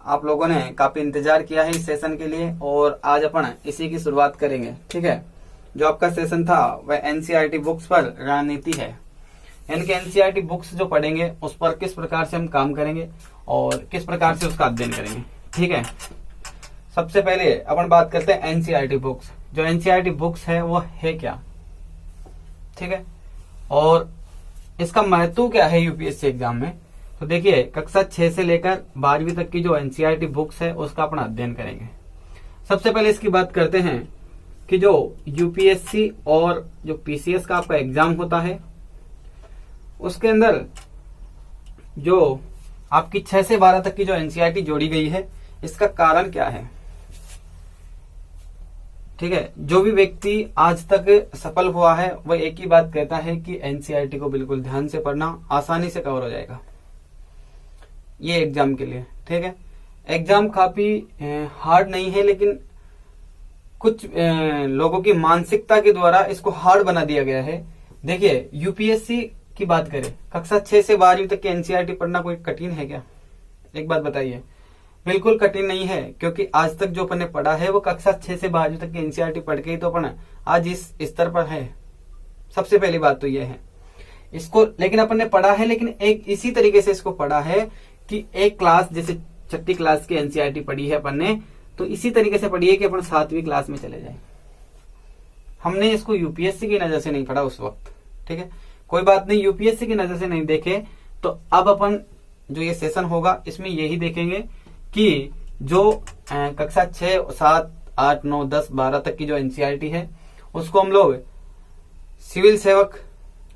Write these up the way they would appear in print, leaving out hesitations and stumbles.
आप लोगों ने काफी इंतजार किया है इस सेशन के लिए और आज अपन इसी की शुरुआत करेंगे। ठीक है, जो आपका सेशन था वह एनसीईआरटी बुक्स पर रणनीति है, यानी कि एनसीईआरटी बुक्स जो पढ़ेंगे उस पर किस प्रकार से हम काम करेंगे और किस प्रकार से उसका अध्ययन करेंगे। ठीक है, सबसे पहले अपन बात करते हैं एनसीईआरटी बुक्स। जो एनसीईआरटी बुक्स है वो है क्या, ठीक है, और इसका महत्व क्या है यूपीएससी एग्जाम में। तो देखिए, कक्षा 6 से लेकर 12वीं तक की जो एनसीईआरटी बुक्स है उसका अपना अध्ययन करेंगे। सबसे पहले इसकी बात करते हैं कि जो यूपीएससी और जो पीसीएस का आपका एग्जाम होता है उसके अंदर जो आपकी 6 से 12 तक की जो एनसीईआरटी जोड़ी गई है इसका कारण क्या है। ठीक है, जो भी व्यक्ति आज तक सफल हुआ है वह एक ही बात कहता है कि एनसीईआरटी को बिल्कुल ध्यान से पढ़ना, आसानी से कवर हो जाएगा ये एग्जाम के लिए। ठीक है, एग्जाम काफी हार्ड नहीं है, लेकिन कुछ लोगों की मानसिकता के द्वारा इसको हार्ड बना दिया गया है। देखिए, यूपीएससी की बात करें, कक्षा 6 से 12वीं तक की एनसीईआरटी पढ़ना कोई कठिन है क्या? एक बात बताइए, बिल्कुल कठिन नहीं है, क्योंकि आज तक जो अपन ने पढ़ा है वो कक्षा 6 से 12वीं तक की एनसीईआरटी पढ़ के ही तो अपन आज इस स्तर पर है। सबसे पहली बात तो ये है इसको, लेकिन अपन ने पढ़ा है, लेकिन एक इसी तरीके से इसको पढ़ा है कि एक क्लास, जैसे 6ठी क्लास की एनसीईआरटी पढ़ी है अपन ने, तो इसी तरीके से पढ़ी है कि अपन 7वीं क्लास में चले जाए। हमने इसको यूपीएससी की नजर से नहीं पढ़ा उस वक्त। ठीक है, कोई बात नहीं, यूपीएससी की नजर से नहीं देखे तो अब अपन जो ये सेशन होगा इसमें यही देखेंगे कि जो कक्षा 6, 7, 8, 9, 10, 12 तक की जो एनसीईआरटी है उसको हम लोग सिविल सेवक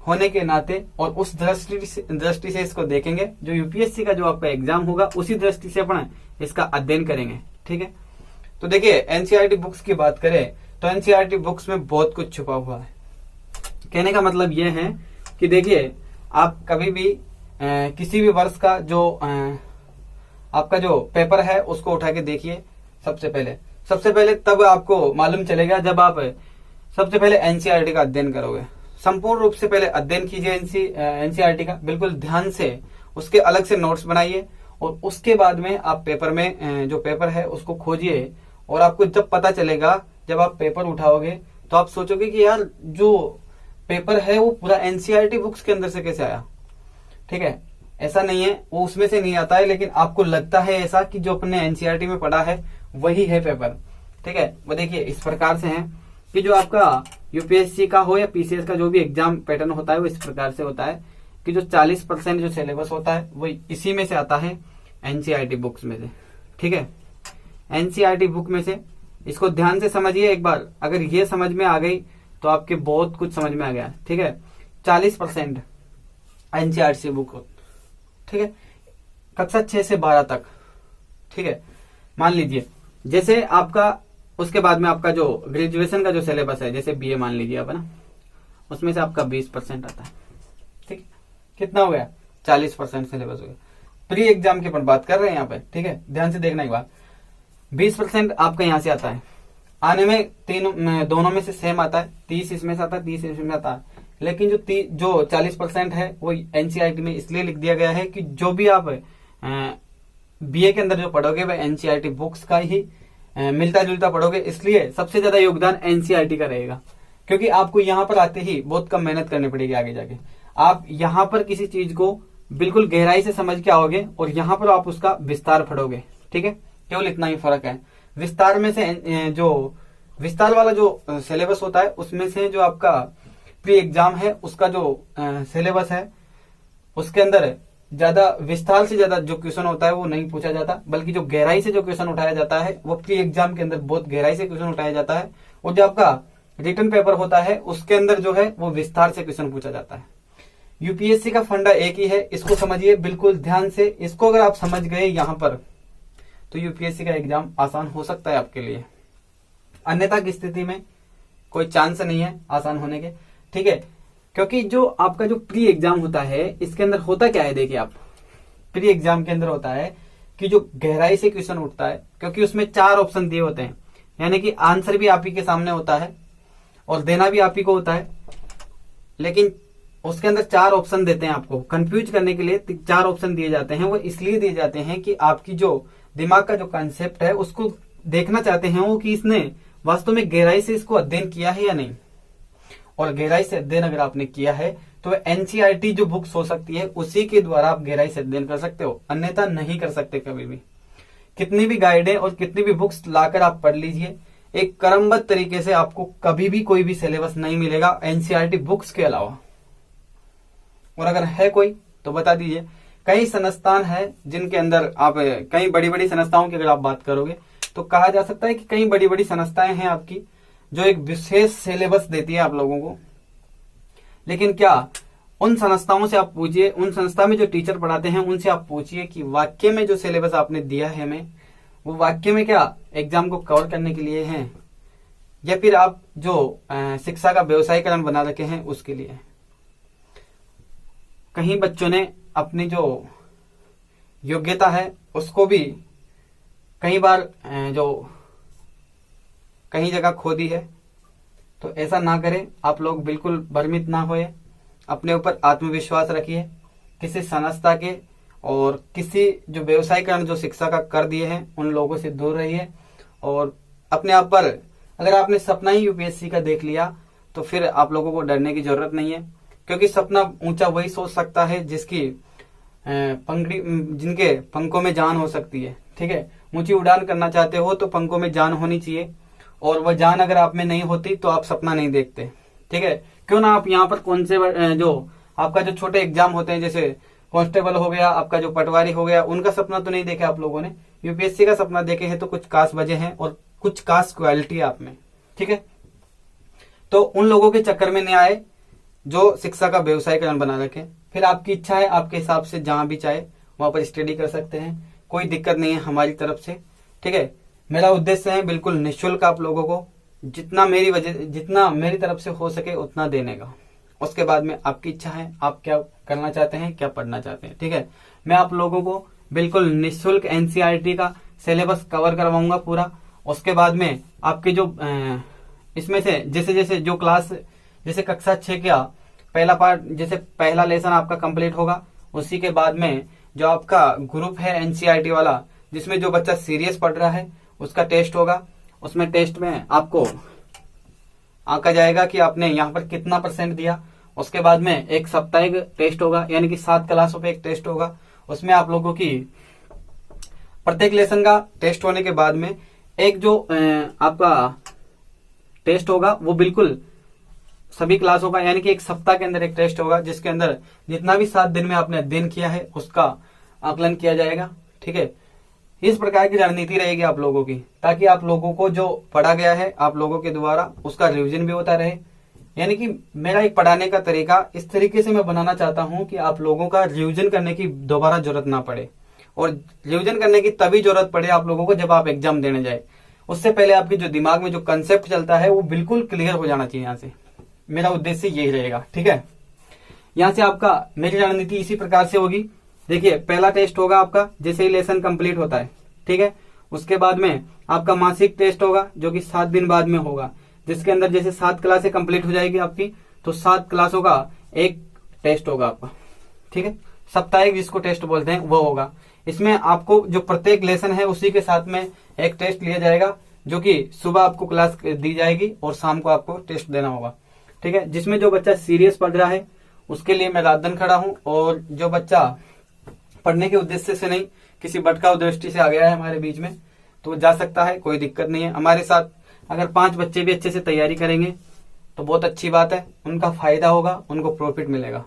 होने के नाते और उस दृष्टि से इसको देखेंगे। जो यूपीएससी का जो आपका एग्जाम होगा उसी दृष्टि से अपन इसका अध्ययन करेंगे। ठीक है, तो देखिए, एनसीईआरटी बुक्स की बात करें तो एनसीईआरटी बुक्स में बहुत कुछ छुपा हुआ है। कहने का मतलब यह है कि देखिए, आप कभी भी किसी भी वर्ष का जो आपका जो पेपर है उसको उठा के देखिए। सबसे पहले तब आपको मालूम चलेगा जब आप सबसे पहले एनसीईआरटी का अध्ययन करोगे। संपूर्ण रूप से पहले अध्ययन कीजिए एनसीईआरटी का, बिल्कुल ध्यान से, उसके अलग से नोट्स बनाइए और उसके बाद में आप पेपर में जो पेपर है उसको खोजिए। और आपको जब पता चलेगा, जब आप पेपर उठाओगे तो आप सोचोगे कि यार जो पेपर है वो पूरा एनसीईआरटी बुक्स के अंदर से कैसे आया। ठीक है, ऐसा नहीं है, वो उसमें से नहीं आता है, लेकिन आपको लगता है ऐसा कि जो अपने एनसीईआरटी में पढ़ा है वही है पेपर। ठीक है, वो देखिए इस प्रकार से है कि जो आपका यूपीएससी का हो या पीसीएस का जो भी एग्जाम पैटर्न होता है वो इस प्रकार से होता है कि जो 40% जो सिलेबस होता है वो इसी में से आता है, एनसीईआरटी बुक्स में से। ठीक है, एनसीईआरटी बुक में से इसको ध्यान से समझिए एक बार। अगर ये समझ में आ गई तो आपके बहुत कुछ समझ में आ गया। ठीक है, 40% एनसीईआरटी बुक। ठीक है, कक्षा 6 से 12 तक। ठीक है, मान लीजिए जैसे आपका उसके बाद में आपका जो ग्रेजुएशन का जो सिलेबस है, जैसे बीए मान लीजिए आप ना, उसमें से आपका 20% आता है। ठीक है, कितना हो गया? 40% सिलेबस हो गया। प्री एग्जाम की अपन बात कर रहे हैं यहाँ पे। ठीक है, ध्यान से देखना एक बार, 20% आपका यहाँ से आता है। आने में दोनों में से सेम आता है, 30 इसमें से आता है, 30 इसमें आता है। लेकिन जो 40% है वो एनसीईआरटी में इसलिए लिख दिया गया है कि जो भी आप बीए के अंदर जो पढ़ोगे वह एनसीईआरटी बुक्स का ही मिलता जुलता पढ़ोगे, इसलिए सबसे ज्यादा योगदान एनसीईआरटी का रहेगा। क्योंकि आपको यहाँ पर आते ही बहुत कम मेहनत करनी पड़ेगी आगे जाके। आप यहाँ पर किसी चीज को बिल्कुल गहराई से समझ के आओगे और यहाँ पर आप उसका विस्तार पढ़ोगे। ठीक है, केवल इतना ही फर्क है। विस्तार में से जो विस्तार वाला जो सिलेबस होता है उसमें से जो आपका प्री एग्जाम है उसका जो सिलेबस है उसके अंदर ज्यादा विस्तार से ज्यादा जो क्वेश्चन होता है वो नहीं पूछा जाता, बल्कि जो गहराई से जो क्वेश्चन उठाया जाता है वो प्री एग्जाम के अंदर बहुत गहराई से क्वेश्चन उठाया जाता है। और जो आपका रिटन पेपर होता है उसके अंदर जो है वो विस्तार से क्वेश्चन पूछा जाता है। यूपीएससी का फंडा एक ही है, इसको समझिए बिल्कुल ध्यान से। इसको अगर आप समझ गए यहाँ पर तो यूपीएससी का एग्जाम आसान हो सकता है आपके लिए, अन्यथा की स्थिति में कोई चांस नहीं है आसान होने के। ठीक है, क्योंकि जो आपका जो प्री एग्जाम होता है इसके अंदर होता क्या है, देखिए आप, प्री एग्जाम के अंदर होता है कि जो गहराई से क्वेश्चन उठता है, क्योंकि उसमें 4 ऑप्शन दिए होते हैं, यानी कि आंसर भी आप ही के सामने होता है और देना भी आप ही को होता है। लेकिन उसके अंदर 4 ऑप्शन देते हैं आपको कंफ्यूज करने के लिए। 4 ऑप्शन दिए जाते हैं, वो इसलिए दिए जाते हैं कि आपकी जो दिमाग का जो कंसेप्ट है उसको देखना चाहते हैं वो कि इसने वास्तव में गहराई से इसको अध्ययन किया है या नहीं। और गहराई से अध्ययन अगर आपने किया है तो एनसीईआरटी जो बुक्स हो सकती है उसी के द्वारा आप गहराई से अध्ययन कर सकते हो, अन्यथा नहीं कर सकते कभी भी। कितनी भी गाइडें और कितनी भी बुक्स लाकर आप पढ़ लीजिए, एक क्रमबद्ध तरीके से आपको कभी भी कोई भी सिलेबस नहीं मिलेगा एनसीईआरटी बुक्स के अलावा। और अगर है कोई तो बता दीजिए। कई संस्थान है जिनके अंदर आप कई बड़ी बड़ी संस्थाओं की अगर आप बात करोगे तो कहा जा सकता है कि कई बड़ी बड़ी संस्थाएं हैं आपकी जो एक विशेष सिलेबस देती है आप लोगों को। लेकिन क्या उन संस्थाओं से आप पूछिए, उन संस्था में जो टीचर पढ़ाते हैं उनसे आप पूछिए कि वाक्य में जो सिलेबस आपने दिया है हमें, वो वाक्य में क्या एग्जाम को कवर करने के लिए है या फिर आप जो शिक्षा का व्यवसायीकरण बना रखे हैं उसके लिए। कहीं बच्चों ने अपनी जो योग्यता है उसको भी कई बार जो कहीं जगह खो दी है, तो ऐसा ना करें। आप लोग बिल्कुल भ्रमित ना होए, अपने ऊपर आत्मविश्वास रखिए। किसी संस्था के और किसी जो व्यवसायीकरण जो शिक्षा का कर दिए हैं उन लोगों से दूर रहिए। और अपने आप पर अगर आपने सपना ही यूपीएससी का देख लिया तो फिर आप लोगों को डरने की जरूरत नहीं है, क्योंकि सपना ऊंचा वही सोच सकता है जिसकी पंखड़ी जिनके पंखों में जान हो सकती है। ठीक है, ऊंची उड़ान करना चाहते हो तो पंखों में जान होनी चाहिए, और वह जान अगर आप में नहीं होती तो आप सपना नहीं देखते। ठीक है, क्यों ना आप यहाँ पर कौन से जो आपका जो छोटे एग्जाम होते हैं जैसे कांस्टेबल हो गया, आपका जो पटवारी हो गया, उनका सपना तो नहीं देखे आप लोगों ने, यूपीएससी का सपना देखे हैं तो कुछ खास वजह है और कुछ खास क्वालिटी है आप में। ठीक है, तो उन लोगों के चक्कर में नहीं आए जो शिक्षा का व्यवसायीकरण बना रखे। फिर आपकी इच्छा है, आपके हिसाब से जहां भी चाहे वहां पर स्टडी कर सकते हैं, कोई दिक्कत नहीं है हमारी तरफ से। ठीक है, मेरा उद्देश्य है बिल्कुल निःशुल्क आप लोगों को जितना मेरी तरफ से हो सके उतना देने का। उसके बाद में आपकी इच्छा है, आप क्या करना चाहते हैं, क्या पढ़ना चाहते हैं। ठीक है, मैं आप लोगों को बिल्कुल निःशुल्क एनसीईआरटी का सिलेबस कवर करवाऊंगा पूरा। उसके बाद में आपके जो इसमें से जैसे जैसे जो क्लास जैसे कक्षा 6 का पहला पार्ट जैसे पहला लेसन आपका कंप्लीट होगा, उसी के बाद में जो आपका ग्रुप है एनसीईआरटी वाला जिसमें जो बच्चा सीरियस पढ़ रहा है उसका टेस्ट होगा। उसमें टेस्ट में आपको आंका जाएगा कि आपने यहाँ पर कितना % दिया। उसके बाद में एक साप्ताहिक टेस्ट होगा, यानी कि 7 क्लासों पे एक टेस्ट होगा। उसमें आप लोगों की प्रत्येक लेसन का टेस्ट होने के बाद में एक जो आपका टेस्ट होगा वो बिल्कुल सभी क्लासों का, यानी कि एक सप्ताह के अंदर एक टेस्ट होगा जिसके अंदर जितना भी 7 दिन में आपने अध्ययन किया है उसका आकलन किया जाएगा। ठीक है, इस प्रकार की रणनीति रहेगी आप लोगों की, ताकि आप लोगों को जो पढ़ा गया है आप लोगों के द्वारा उसका रिवीजन भी होता रहे। यानी कि मेरा एक पढ़ाने का तरीका इस तरीके से मैं बनाना चाहता हूं कि आप लोगों का रिवीजन करने की दोबारा जरूरत ना पड़े, और रिवीजन करने की तभी जरूरत पड़े आप लोगों को जब आप एग्जाम देने जाए। उससे पहले आपके जो दिमाग में जो कंसेप्ट चलता है वो बिल्कुल क्लियर हो जाना चाहिए। यहाँ से मेरा उद्देश्य यही रहेगा। ठीक है, यहाँ से आपका मेरी रणनीति इसी प्रकार से होगी। देखिए, पहला टेस्ट होगा आपका जैसे ही लेसन कंप्लीट होता है। ठीक है, उसके बाद में आपका मासिक टेस्ट होगा जो कि 7 दिन बाद में होगा, जिसके अंदर जैसे 7 क्लासें कंप्लीट हो जाएगी आपकी तो 7 क्लासों का एक टेस्ट होगा आपका। ठीक है, साप्ताहिक जिसको टेस्ट बोलते हैं वो होगा। इसमें आपको जो प्रत्येक लेसन है उसी के साथ में एक टेस्ट लिया जाएगा, जो कि सुबह आपको क्लास दी जाएगी और शाम को आपको टेस्ट देना होगा। ठीक है, जिसमें जो बच्चा सीरियस पढ़ रहा है उसके लिए मैं रात दिन खड़ा हूं, और जो बच्चा पढ़ने के उद्देश्य से नहीं किसी भटकाऊ दृष्टि से आ गया है हमारे बीच में तो वो जा सकता है, कोई दिक्कत नहीं है। हमारे साथ अगर 5 बच्चे भी अच्छे से तैयारी करेंगे तो बहुत अच्छी बात है, उनका फायदा होगा, उनको प्रॉफिट मिलेगा।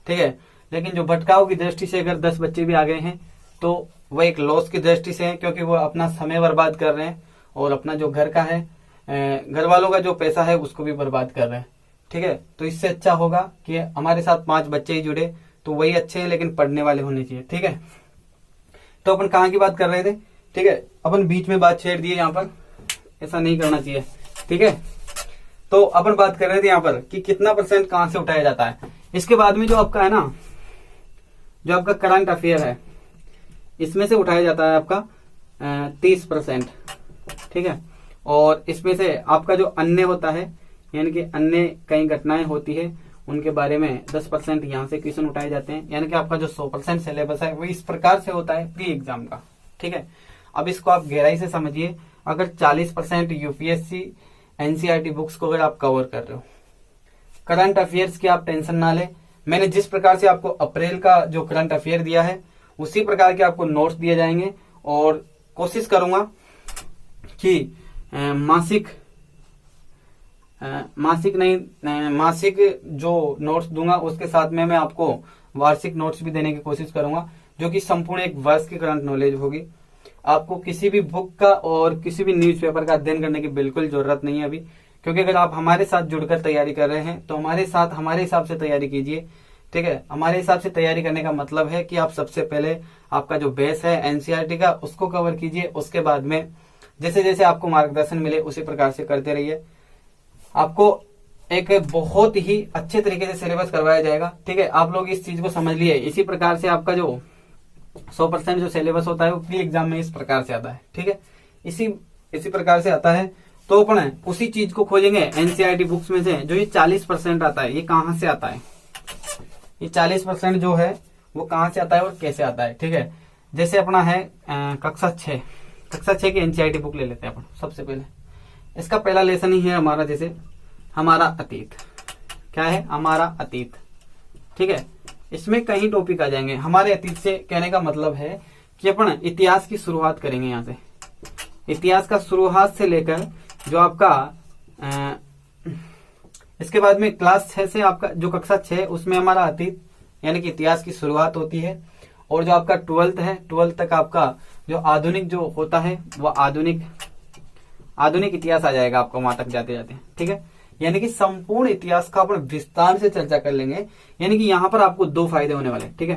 ठीक है, लेकिन जो भटकाऊ की दृष्टि से अगर 10 बच्चे भी आ गए हैं तो वह एक लॉस की दृष्टि से है, क्योंकि वो अपना समय बर्बाद कर रहे हैं और अपना जो घर का है घर वालों का जो पैसा है उसको भी बर्बाद कर रहे हैं। ठीक है, तो इससे अच्छा होगा कि हमारे साथ 5 बच्चे ही जुड़े तो वही अच्छे हैं, लेकिन पढ़ने वाले होने चाहिए। ठीक है, तो अपन कहाँ की बात कर रहे थे। ठीक है, अपन बीच में बात छेड़ दिए, यहाँ पर ऐसा नहीं करना चाहिए। ठीक है, तो अपन बात कर रहे थे यहाँ पर कि कितना % कहाँ से उठाया जाता है। इसके बाद में जो आपका है ना, जो आपका करंट अफेयर है इसमें से उठाया जाता है आपका 30%। ठीक है, और इसमें से आपका जो अन्य होता है, यानी कि अन्य कई घटनाएं होती है उनके बारे में 10% यहाँ से क्वेश्चन उठाए जाते हैं। यानी कि आपका जो 100% सिलेबस है वो इस प्रकार से होता है प्री एग्जाम का। ठीक है, अब इसको आप गहराई से समझिए। अगर 40% यूपीएससी एनसीईआरटी बुक्स को अगर आप कवर कर रहे हो, करंट अफेयर्स की आप टेंशन ना ले। मैंने जिस प्रकार से आपको अप्रैल का जो करंट अफेयर दिया है उसी प्रकार के आपको नोट्स दिए जाएंगे, और कोशिश करूंगा कि मासिक जो नोट्स दूंगा उसके साथ में मैं आपको वार्षिक नोट्स भी देने की कोशिश करूंगा, जो कि संपूर्ण एक वर्ष की करंट नॉलेज होगी। आपको किसी भी बुक का और किसी भी न्यूज़पेपर का अध्ययन करने की बिल्कुल जरूरत नहीं है अभी, क्योंकि अगर आप हमारे साथ जुड़कर तैयारी कर रहे हैं तो हमारे हिसाब से तैयारी कीजिए। ठीक है, हमारे हिसाब से तैयारी करने का मतलब है कि आप सबसे पहले आपका जो बेस है एनसीईआरटी का उसको कवर कीजिए, उसके बाद में जैसे जैसे आपको मार्गदर्शन मिले उसी प्रकार से करते रहिए। आपको एक बहुत ही अच्छे तरीके से सिलेबस करवाया जाएगा। ठीक है, आप लोग इस चीज को समझ लिए। इसी प्रकार से आपका जो 100% जो सिलेबस होता है वो प्री एग्जाम में इस प्रकार से आता है। ठीक है, इसी प्रकार से आता है। तो अपन उसी चीज को खोजेंगे एनसीईआरटी बुक्स में से। जो ये 40% आता है ये कहाँ से आता है, ये 40% जो है वो कहाँ से आता है और कैसे आता है। ठीक है, जैसे अपना है कक्षा 6 की एनसीईआरटी बुक ले लेते हैं अपन। सबसे पहले इसका पहला लेसन ही है हमारा, जैसे हमारा अतीत। क्या है, हमारा अतीत। ठीक है, इसमें कई टॉपिक आ जाएंगे। हमारे अतीत से कहने का मतलब है कि अपन इतिहास की शुरुआत करेंगे। यहाँ से इतिहास का शुरुआत से लेकर जो आपका इसके बाद में क्लास 6 से आपका जो कक्षा 6 उसमें हमारा अतीत यानी कि इतिहास की शुरुआत होती है। और जो आपका 12th है, 12th तक आपका जो आधुनिक जो होता है वह आधुनिक इतिहास आ जाएगा आपको वहां तक जाते जाते। ठीक है, यानी कि संपूर्ण इतिहास का अपन विस्तार से चर्चा कर लेंगे। यानी कि यहाँ पर आपको 2 फायदे होने वाले। ठीक है,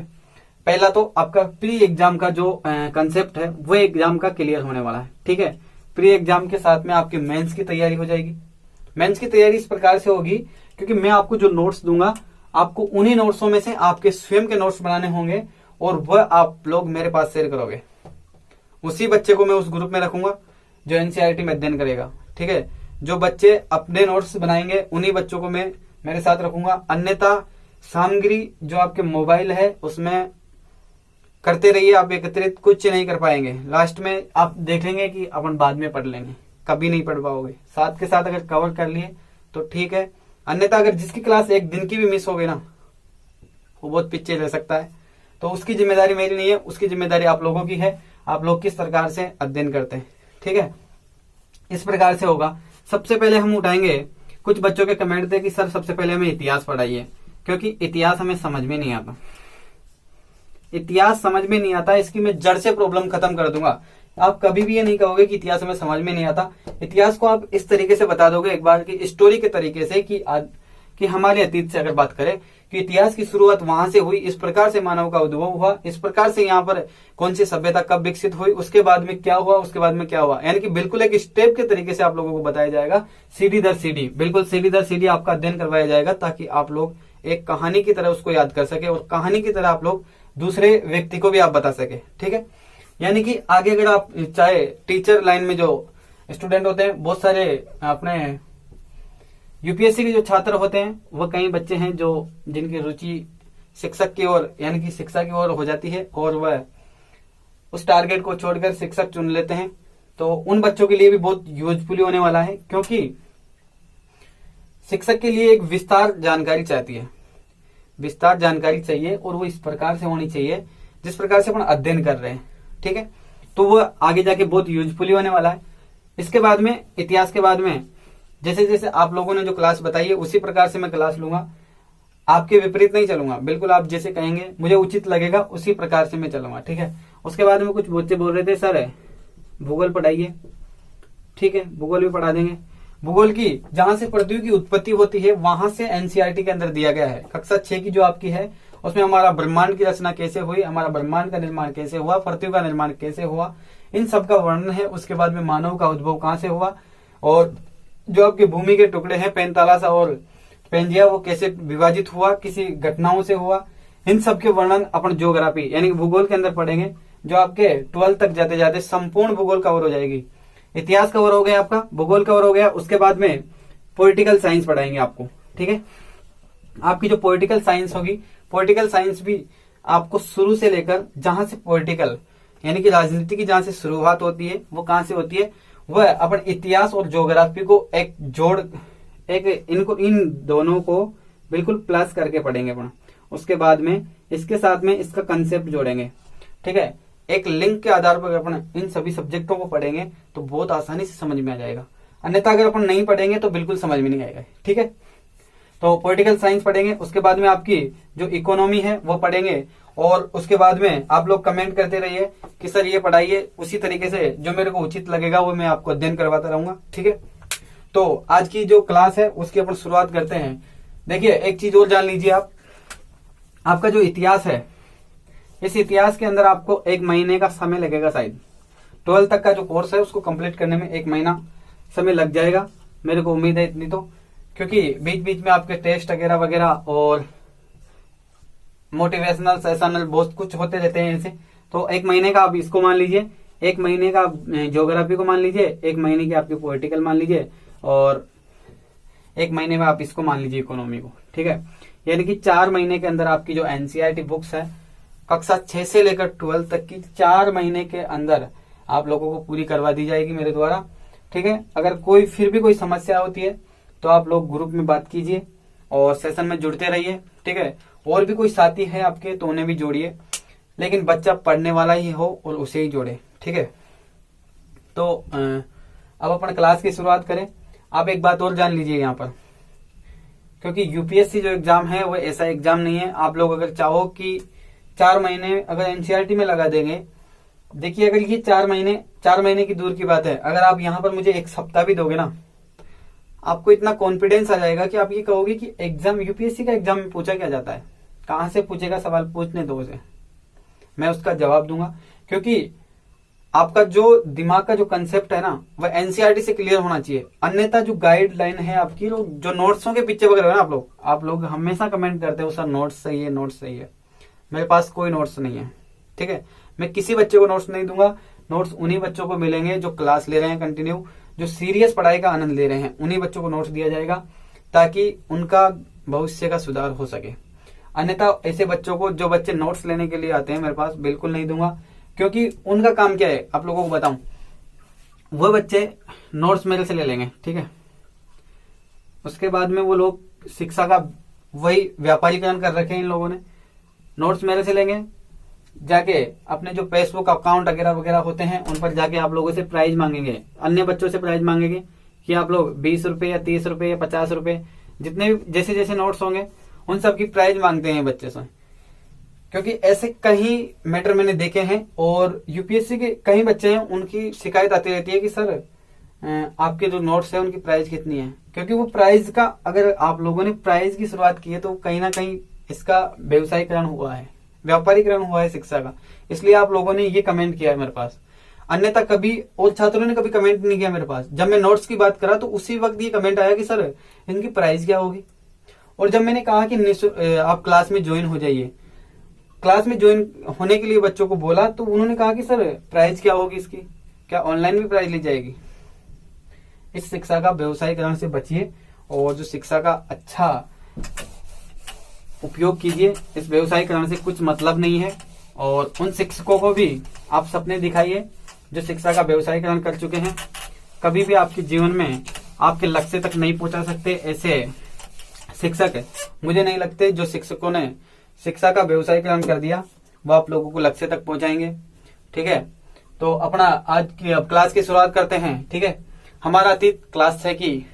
पहला तो आपका प्री एग्जाम का जो कंसेप्ट है वो एग्जाम का क्लियर होने वाला है। ठीक है, प्री एग्जाम के साथ में आपके मेंस की तैयारी हो जाएगी। मेंस की तैयारी इस प्रकार से होगी क्योंकि मैं आपको जो नोट्स दूंगा आपको उन्हीं नोट्सों में से आपके स्वयं के नोट्स बनाने होंगे और वह आप लोग मेरे पास शेयर करोगे। उसी बच्चे को मैं उस ग्रुप में रखूंगा जो एनसीईआरटी में अध्ययन करेगा। ठीक है, जो बच्चे अपने नोट्स बनाएंगे उन्हीं बच्चों को मैं मेरे साथ रखूंगा। अन्यथा सामग्री जो आपके मोबाइल है उसमें करते रहिए, आप एकत्रित कुछ नहीं कर पाएंगे। लास्ट में आप देखेंगे कि अपन बाद में पढ़ लेंगे, कभी नहीं पढ़ पाओगे। साथ के साथ अगर कवर कर लिए तो ठीक है, अन्यथा अगर जिसकी क्लास एक दिन की भी मिस हो गई ना वो बहुत पीछे रह सकता है। तो उसकी जिम्मेदारी मेरी नहीं है, उसकी जिम्मेदारी आप लोगों की है। आप लोग किस प्रकार से अध्ययन करते हैं। ठीक है, इस प्रकार से होगा। सबसे पहले हम उठाएंगे, कुछ बच्चों के कमेंट थे कि सर सबसे पहले हमें इतिहास पढ़ाइए, क्योंकि इतिहास हमें समझ में नहीं आता। इतिहास समझ में नहीं आता, इसकी मैं जड़ से प्रॉब्लम खत्म कर दूंगा। आप कभी भी ये नहीं कहोगे कि इतिहास हमें समझ में नहीं आता। इतिहास को आप इस तरीके से बता दोगे एक बार की स्टोरी के तरीके से कि हमारे अतीत से अगर बात करें कि इतिहास की शुरुआत वहां से हुई, इस प्रकार से मानव का उद्भव हुआ, इस प्रकार से यहाँ पर कौन सी सभ्यता कब विकसित हुई, उसके बाद में क्या हुआ, उसके बाद में क्या हुआ। यानी कि बिल्कुल एक स्टेप के तरीके से आप लोगों को बताया जाएगा, सीढ़ी दर सीढ़ी, बिल्कुल सीढ़ी दर सीढ़ी आपका अध्ययन करवाया जाएगा, ताकि आप लोग एक कहानी की तरह उसको याद कर सके और कहानी की तरह आप लोग दूसरे व्यक्ति को भी आप बता सके। ठीक है, यानी कि आगे अगर आप चाहे टीचर लाइन में जो स्टूडेंट होते हैं, बहुत सारे अपने यूपीएससी के जो छात्र होते हैं वह कई बच्चे हैं जो जिनकी रुचि शिक्षक की ओर यानी कि शिक्षा की ओर हो जाती है और वह उस टारगेट को छोड़कर शिक्षक चुन लेते हैं। तो उन बच्चों के लिए भी बहुत यूजफुल होने वाला है, क्योंकि शिक्षक के लिए एक विस्तार जानकारी चाहती है, विस्तार जानकारी चाहिए और वो इस प्रकार से होनी चाहिए जिस प्रकार से अपन अध्ययन कर रहे हैं। ठीक है, तो वो आगे जाके बहुत यूजफुल होने वाला है। इसके बाद में इतिहास के बाद में जैसे जैसे आप लोगों ने जो क्लास बताई है उसी प्रकार से मैं क्लास लूंगा, आपके विपरीत नहीं चलूंगा। बिल्कुल आप जैसे कहेंगे मुझे उचित लगेगा उसी प्रकार से मैं चलूंगा। ठीक है, उसके बाद में कुछ बच्चे बोल रहे थे सर भूगोल पढ़ाइए। ठीक है, भूगोल भी पढ़ा देंगे। भूगोल की जहां से पृथ्वी की उत्पत्ति होती है वहां से एनसीईआरटी के अंदर दिया गया है। कक्षा 6 की जो आपकी है उसमें हमारा ब्रह्मांड की रचना कैसे हुई, हमारा ब्रह्मांड का निर्माण कैसे हुआ, पृथ्वी का निर्माण कैसे हुआ, इन सब का वर्णन है। उसके बाद में मानव का उद्भव कहां से हुआ और जो आपके भूमि के टुकड़े हैं पेंतालासा और पेंजिया वो कैसे विभाजित हुआ, किसी घटनाओं से हुआ, इन सब के वर्णन अपन ज्योग्राफी यानी भूगोल के अंदर पढ़ेंगे। जो आपके 12 तक जाते जाते संपूर्ण भूगोल कवर हो जाएगी। इतिहास कवर हो गया आपका, भूगोल कवर हो गया, उसके बाद में पॉलिटिकल साइंस पढ़ाएंगे आपको। ठीक है, आपकी जो पॉलिटिकल साइंस होगी, पॉलिटिकल साइंस भी आपको शुरू से लेकर जहां से पॉलिटिकल यानी कि राजनीति की जहां से शुरुआत होती है वो कहां से होती है, वह अपन इतिहास और ज्योग्राफी को इन दोनों को बिल्कुल प्लस करके पढ़ेंगे अपन। उसके बाद में इसके साथ में इसका कंसेप्ट जोड़ेंगे, ठीक है। एक लिंक के आधार पर अपन इन सभी सब्जेक्टों को पढ़ेंगे तो बहुत आसानी से समझ में आ जाएगा, अन्यथा अगर अपन नहीं पढ़ेंगे तो बिल्कुल समझ में नहीं आएगा, ठीक है। तो पॉलिटिकल साइंस पढ़ेंगे, उसके बाद में आपकी जो इकोनॉमी है वो पढ़ेंगे, और उसके बाद में आप लोग कमेंट करते रहिए कि सर ये पढ़ाइए, उसी तरीके से जो मेरे को उचित लगेगा वो मैं आपको अध्ययन करवाता रहूंगा, ठीक है। तो आज की जो क्लास है उसकी अपन शुरुआत करते हैं। देखिए एक चीज और जान लीजिए, आपका जो इतिहास है, इस इतिहास के अंदर आपको 1 महीने का समय लगेगा, शायद 12 तक का जो कोर्स है उसको कंप्लीट करने में 1 महीना समय लग जाएगा, मेरे को उम्मीद है इतनी तो, क्योंकि बीच बीच में आपके टेस्ट वगैरह वगैरह और मोटिवेशनल सेशनल बहुत कुछ होते रहते हैं ऐसे। तो 1 महीने का आप इसको मान लीजिए, 1 महीने का ज्योग्राफी को मान लीजिए, 1 महीने की आपकी पॉलिटिकल मान लीजिए, और 1 महीने में आप इसको मान लीजिए इकोनॉमी को, ठीक है। यानी कि 4 महीने के अंदर आपकी जो एनसीईआरटी बुक्स है कक्षा 6 से लेकर 12 तक की 4 महीने के अंदर आप लोगों को पूरी करवा दी जाएगी मेरे द्वारा, ठीक है। अगर कोई फिर भी कोई समस्या होती है तो आप लोग ग्रुप में बात कीजिए और सेशन में जुड़ते रहिए, ठीक है। और भी कोई साथी है आपके तो उन्हें भी जोड़िए, लेकिन बच्चा पढ़ने वाला ही हो और उसे ही जोड़े, ठीक है। तो अब अपन क्लास की शुरुआत करें। आप एक बात और जान लीजिए यहाँ पर, क्योंकि यूपीएससी जो एग्जाम है वो ऐसा एग्जाम नहीं है। आप लोग अगर चाहो कि 4 महीने अगर एनसीईआरटी में लगा देंगे, देखिए अगर ये 4 महीने की दूर की बात है, अगर आप यहाँ पर मुझे 1 सप्ताह भी दोगे ना, आपको इतना कॉन्फिडेंस आ जाएगा कि आप ये कहोगे कि एग्जाम यूपीएससी का एग्जाम में पूछा क्या जाता है, कहां से पूछेगा सवाल, पूछने दो उसे, मैं उसका जवाब दूंगा। क्योंकि आपका जो दिमाग का जो कंसेप्ट है ना वह एनसीईआरटी से क्लियर होना चाहिए, अन्यथा जो गाइडलाइन है आपकी, जो नोट्सों के पीछे वगैरह है ना, आप लोग हमेशा कमेंट करते हो सर नोट्स सही है, नोट्स सही है। मेरे पास कोई नोट्स नहीं है, ठीक है। मैं किसी बच्चे को नोट्स नहीं दूंगा, नोट्स उन्हीं बच्चों को मिलेंगे जो क्लास ले रहे हैं कंटिन्यू, जो सीरियस पढ़ाई का आनंद ले रहे हैं, उन्हीं बच्चों को नोट्स दिया जाएगा ताकि उनका भविष्य का सुधार हो सके। अन्यथा ऐसे बच्चों को, जो बच्चे नोट्स लेने के लिए आते हैं मेरे पास, बिल्कुल नहीं दूंगा, क्योंकि उनका काम क्या है आप लोगों को बताऊं, वह बच्चे नोट्स मेरे से ले लेंगे, ठीक है। उसके बाद में वो लोग शिक्षा का वही व्यापारीकरण कर रखे हैं इन लोगों ने, नोट्स मेरे से लेंगे, जाके अपने जो फेसबुक अकाउंट वगैरह वगैरह होते हैं उन पर जाके आप लोगों से प्राइज मांगेंगे, अन्य बच्चों से प्राइज मांगेंगे कि आप लोग 20 रुपए या 30 रुपए या 50 रुपए, जितने भी जैसे जैसे नोट्स होंगे उन सब की प्राइज मांगते हैं बच्चे से। क्योंकि ऐसे कई मैटर मैंने देखे हैं, और यूपीएससी के कई बच्चे हैं उनकी शिकायत आती रहती है कि सर आपके जो नोट्स है उनकी प्राइस कितनी है। क्योंकि वो प्राइस का, अगर आप लोगों ने प्राइस की शुरुआत की है तो कहीं ना कहीं इसका व्यवसायीकरण हुआ है, व्यापारीकरण हुआ है शिक्षा का, इसलिए आप लोगों ने ये कमेंट किया है मेरे पास। अन्यथा कभी और छात्रों ने कभी कमेंट नहीं किया मेरे पास। जब मैं नोट्स की बात करा तो उसी वक्त ये कमेंट आया कि सर इनकी प्राइस क्या होगी। और जब मैंने कहा कि आप क्लास में ज्वाइन हो जाइए, क्लास में ज्वाइन होने के लिए बच्चों को बोला तो उन्होंने कहा कि सर प्राइस क्या होगी इसकी, क्या ऑनलाइन भी प्राइस ली जाएगी। इस शिक्षा का व्यवसायीकरण से बचिए और जो शिक्षा का अच्छा उपयोग कीजिए। इस व्यवसायीकरण से कुछ मतलब नहीं है, और उन शिक्षकों को भी आप सपने दिखाइए जो शिक्षा का व्यवसायीकरण कर चुके हैं। कभी भी आपके जीवन में आपके लक्ष्य तक नहीं पहुंचा सकते ऐसे शिक्षक मुझे नहीं लगते। जो शिक्षकों ने शिक्षा का व्यवसायीकरण कर दिया वो आप लोगों को लक्ष्य तक पहुंचाएंगे, ठीक है। तो अपना आज की अब क्लास की शुरुआत करते हैं, ठीक है। हमारा अतीत क्लास 6 की